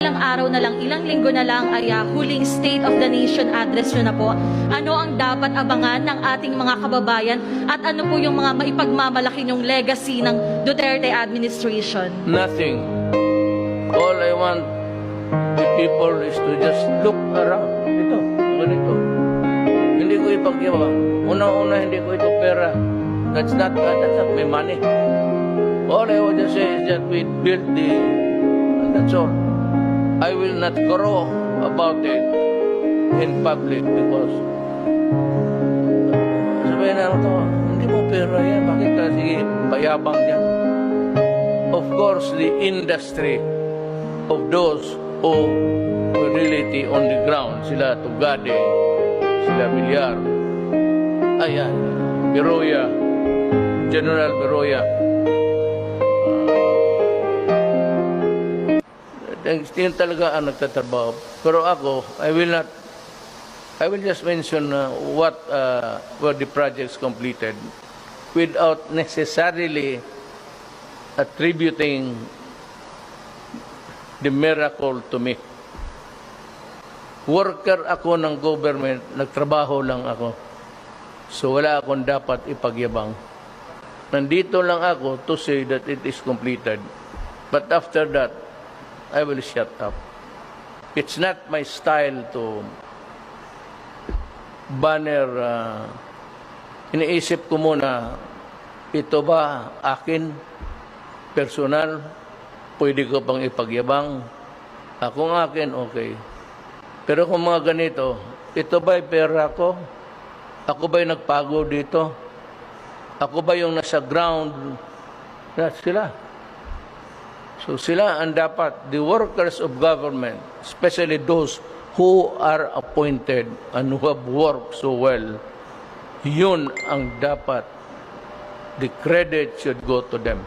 Ilang araw na lang, ilang linggo na lang ay huling State of the Nation address nyo na po. Ano ang dapat abangan ng ating mga kababayan at ano po yung mga maipagmamalaki yung legacy ng Duterte administration? Nothing. All I want the people is to just look around. Ito, ganito. Hindi ko ipagyabang. Una-una, hindi ko ito pera. That's not my money. All I want to say is that we built and that's all. I will not grow about it in public because sabihin na ito, hindi mo pera yan. Bakit ka sige payabang yan? Of course, the industry of those who were really on the ground, sila Tugade, sila Villar, ayan, Beroya, General Beroya, yun talaga ang nagtatrabaho. Pero ako, I will just mention what were the projects completed without necessarily attributing the miracle to me. Worker ako ng government, nagtrabaho lang ako. So wala akong dapat ipagyabang. Nandito lang ako to say that it is completed. But after that, I will shut up. It's not my style to banner. Iniisip ko muna, ito ba akin, personal, pwede ko pang ipagyabang. Kung akin, okay. Pero kung mga ganito, ito ba'y pera ko? Ako ba'y nagpago dito? Ako ba yung nasa ground? Sila. So sila ang dapat, the workers of government, especially those who are appointed and who have worked so well, yun ang dapat, the credit should go to them.